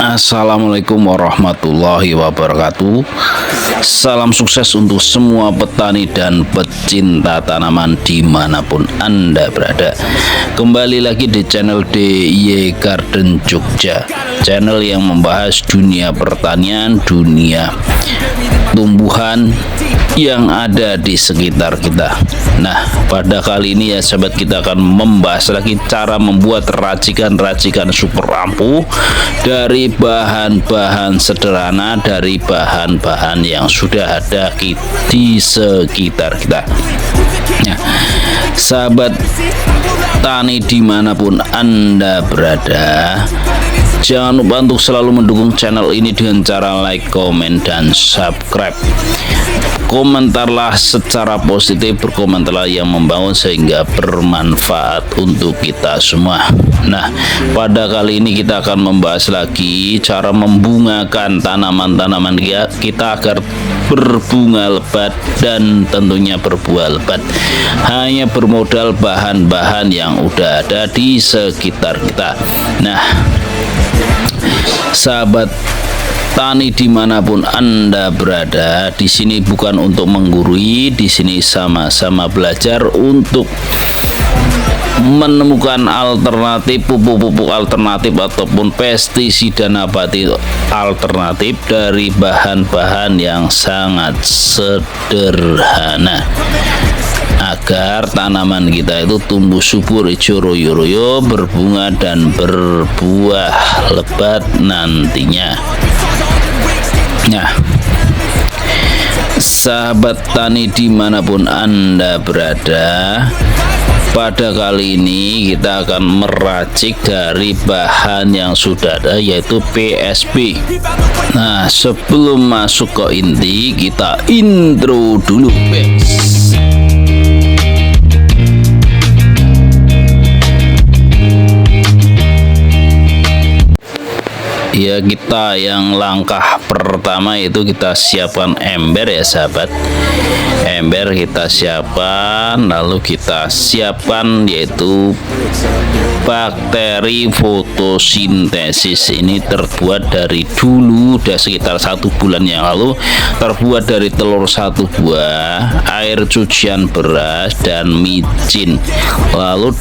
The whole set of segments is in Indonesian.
Assalamualaikum warahmatullahi wabarakatuh. Salam sukses untuk semua petani dan pecinta tanaman dimanapun Anda berada. Kembali lagi di channel DIY Garden Jogja, channel yang membahas dunia pertanian, dunia tumbuhan yang ada di sekitar kita. Nah, pada kali ini ya sahabat, kita akan membahas lagi cara membuat racikan-racikan super ampuh dari bahan-bahan sederhana, dari bahan-bahan yang sudah ada di sekitar kita. Nah, sahabat tani dimanapun Anda berada, jangan lupa untuk selalu mendukung channel ini dengan cara like, komen, dan subscribe. Komentarlah secara positif, berkomentarlah yang membangun sehingga bermanfaat untuk kita semua. Nah, pada kali ini kita akan membahas lagi cara membungakan tanaman-tanaman kita agar berbunga lebat dan tentunya berbuah lebat, hanya bermodal bahan-bahan yang udah ada di sekitar kita. Nah, sahabat tani dimanapun Anda berada, di sini bukan untuk menggurui, di sini sama-sama belajar untuk menemukan alternatif, pupuk-pupuk alternatif ataupun pestisida nabati alternatif dari bahan-bahan yang sangat sederhana, agar tanaman kita itu tumbuh subur, hijau royo-royo, berbunga dan berbuah lebat nantinya. Nah, sahabat tani dimanapun Anda berada, pada kali ini kita akan meracik dari bahan yang sudah ada, yaitu PSB. Nah, sebelum masuk ke inti, kita intro dulu, guys. Ya, kita yang langkah pertama itu kita siapkan ember ya sahabat. Ember kita siapkan, lalu kita siapkan yaitu bakteri fotosintesis. Ini terbuat dari dulu, udah sekitar 1 bulan yang lalu, terbuat dari telur 1 buah, air cucian beras, dan micin. Lalu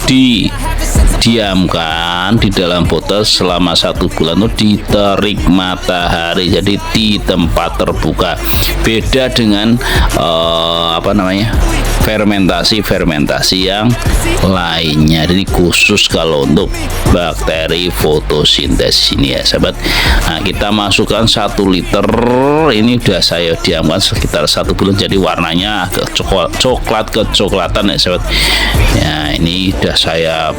didiamkan di dalam botol selama 1 bulan, itu diterik matahari, jadi di tempat terbuka. Beda dengan fermentasi yang lainnya. Jadi khusus kalau untuk bakteri fotosintesis ini ya sahabat. Nah, kita masukkan 1 liter. Ini udah saya diamkan sekitar 1 bulan, jadi warnanya agak coklat kecoklatan ya sahabat. Ya, ini udah saya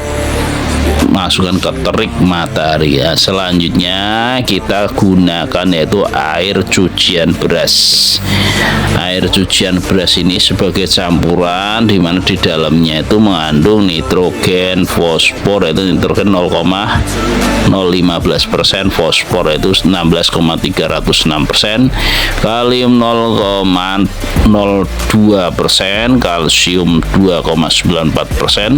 masukkan ke terik matahari ya. Selanjutnya kita gunakan yaitu air cucian beras. Air cucian beras ini sebagai campuran di mana di dalamnya itu mengandung nitrogen, fosfor itu nitrogen 0,015%, fosfor itu 16,306%, kalium 0,02%, kalsium 2,94%,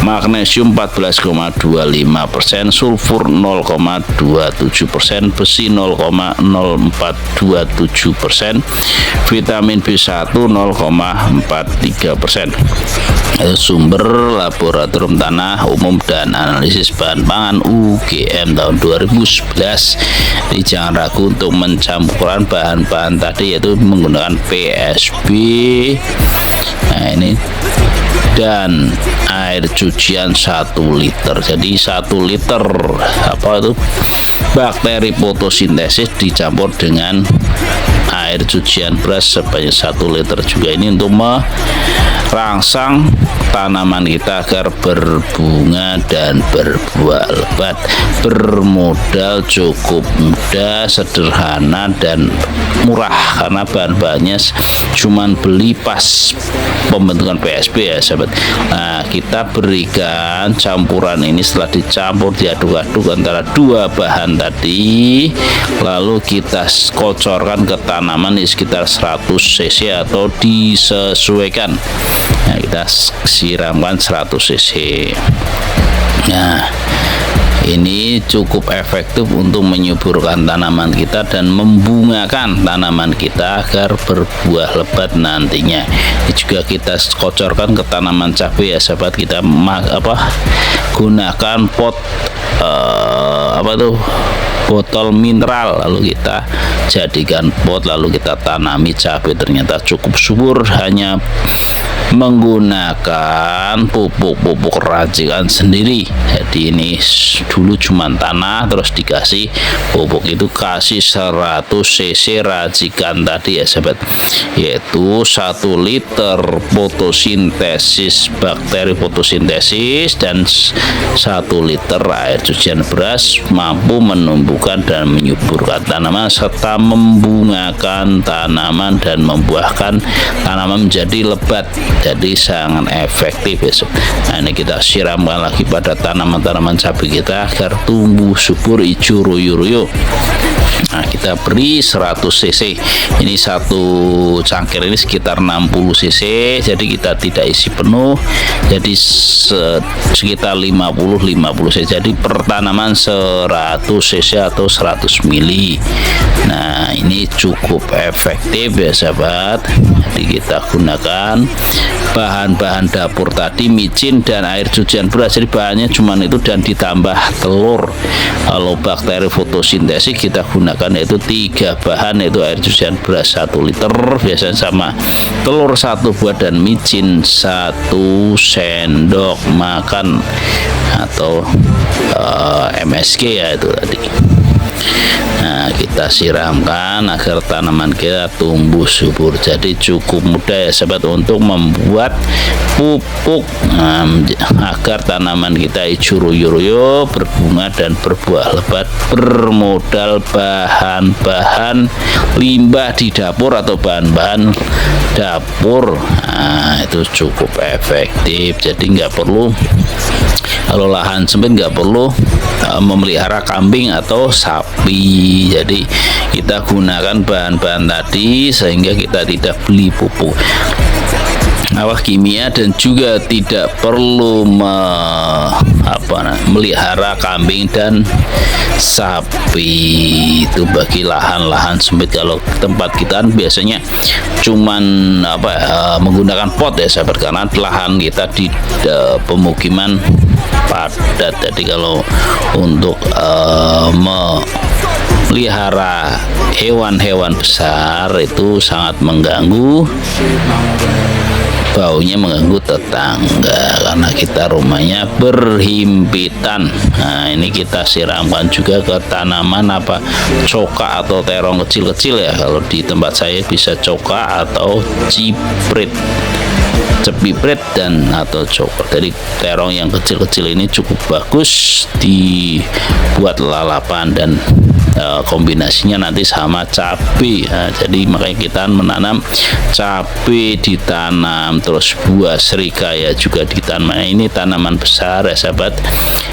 magnesium 14,25%, sulfur 0,27%, besi 0,0427%, vitamin B1 0,43%. Sumber Laboratorium Tanah Umum dan Analisis Bahan Pangan UGM tahun 2011. Jadi jangan ragu untuk mencampurkan bahan-bahan tadi, yaitu menggunakan PSB. Nah, ini dan air cucian 1 liter. Jadi 1 liter bakteri fotosintesis dicampur dengan air cucian beras sebanyak 1 liter juga, ini untuk merangsang tanaman kita agar berbunga dan berbuah lebat. Bermodal cukup mudah, sederhana, dan murah karena bahan-bahannya cuman beli pas pembentukan PSB ya sahabat. Nah, kita berikan campuran ini setelah dicampur, diaduk-aduk antara 2 bahan tadi, lalu kita kocorkan ke tanaman di sekitar 100 cc atau disesuaikan. Nah, kita siramkan 100 cc. Nah, ini cukup efektif untuk menyuburkan tanaman kita dan membungakan tanaman kita agar berbuah lebat nantinya. Ini juga kita kocorkan ke tanaman cabai ya sahabat. Kita gunakan pot botol mineral, lalu kita jadikan pot, lalu kita tanami cabai. Ternyata cukup subur hanya menggunakan pupuk racikan sendiri. Jadi ini dulu cuma tanah terus dikasih pupuk, itu kasih 100 cc racikan tadi ya sahabat, yaitu 1 liter fotosintesis, bakteri fotosintesis, dan 1 liter air cucian beras mampu menumbuhkan dan menyuburkan tanaman serta membungakan tanaman dan membuahkan tanaman menjadi lebat. Jadi sangat efektif ya. Nah, ini kita siramkan lagi pada tanaman-tanaman cabai kita agar tumbuh subur hijau royo-royo. Nah, kita beri 100 cc. Ini satu cangkir ini sekitar 60 cc. Jadi kita tidak isi penuh. Jadi sekitar 50 cc. Jadi per tanaman 100 cc atau 100 mili. Nah, ini cukup efektif ya sahabat. Jadi kita gunakan bahan-bahan dapur tadi, micin dan air cucian beras. Jadi bahannya cuma itu dan ditambah telur. Kalau bakteri fotosintesis kita gunakan yaitu 3 bahan, yaitu air cucian beras 1 liter biasanya sama telur 1 buah dan micin 1 sendok makan atau MSG ya itu tadi. Nah, kita siramkan agar tanaman kita tumbuh subur. Jadi cukup mudah ya sahabat untuk membuat pupuk agar tanaman kita hijau royo-royo, berbunga dan berbuah lebat, bermodal bahan-bahan limbah di dapur atau bahan-bahan dapur. Nah, itu cukup efektif. Jadi nggak perlu, kalau lahan sempit nggak perlu memelihara kambing atau sapi. Jadi kita gunakan bahan-bahan tadi sehingga kita tidak beli pupuk kimia dan juga tidak perlu melihara kambing dan sapi. Itu bagi lahan-lahan sempit. Kalau tempat kita biasanya cuman menggunakan pot ya sahabat, karena lahan kita di pemukiman padat. Jadi kalau untuk melihara hewan-hewan besar itu sangat mengganggu, baunya mengganggu tetangga karena kita rumahnya berhimpitan. Nah, ini kita siramkan juga ke tanaman coka atau terong kecil-kecil ya. Kalau di tempat saya bisa coka atau cepiprit dan atau coka. Jadi terong yang kecil-kecil ini cukup bagus dibuat lalapan dan kombinasinya nanti sama cabai. Nah, jadi makanya kita menanam cabai ditanam, terus buah serikaya juga ditanam. Nah, ini tanaman besar ya sahabat.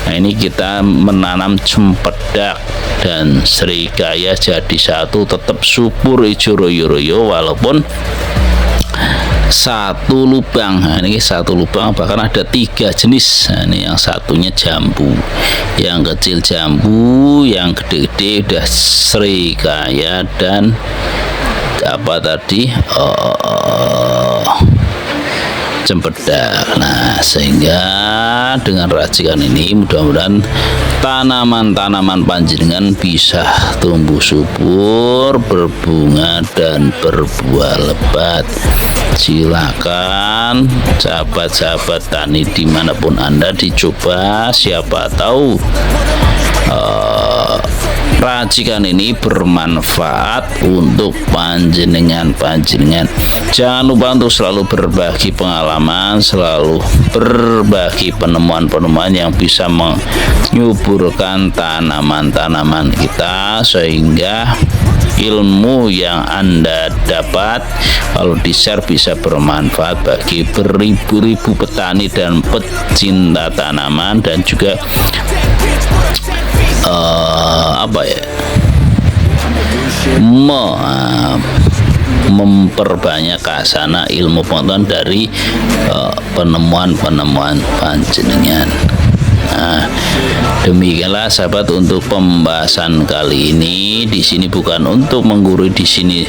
Nah, ini kita menanam cempedak dan serikaya jadi satu, tetap subur hijau royo-royo walaupun satu lubang. Nah, ini satu lubang, bahkan ada 3 jenis. Nah, ini yang satunya jambu, yang kecil jambu, yang gede-gede udah serikaya dan cempedak. Nah, sehingga dengan racikan ini mudah-mudahan tanaman-tanaman panjenengan bisa tumbuh subur, berbunga dan berbuah lebat. Silakan sahabat-sahabat tani dimanapun Anda dicoba, siapa tahu racikan ini bermanfaat untuk panjenengan. Jangan lupa untuk selalu berbagi pengalaman, selalu berbagi penemuan-penemuan yang bisa menyuburkan tanaman-tanaman kita, sehingga ilmu yang Anda dapat kalau di-share bisa bermanfaat bagi beribu-ribu petani dan pecinta tanaman, dan juga memperbanyak kasana ilmu pengetahuan dari penemuan-penemuan panjenengan. Nah, demikianlah sahabat untuk pembahasan kali ini. Di sini bukan untuk menggurui, di sini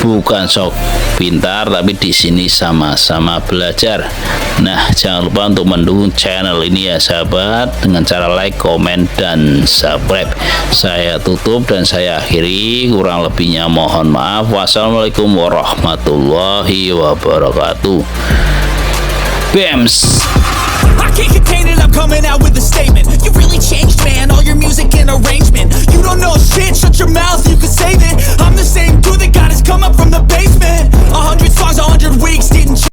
bukan sok pintar, tapi di sini sama-sama belajar. Nah, jangan lupa untuk mendukung channel ini ya sahabat dengan cara like, komen, dan subscribe. Saya tutup dan saya akhiri, kurang lebihnya mohon maaf. Wassalamualaikum warahmatullahi wabarakatuh. BAMS. I can't contain it, I'm coming out with a statement. You really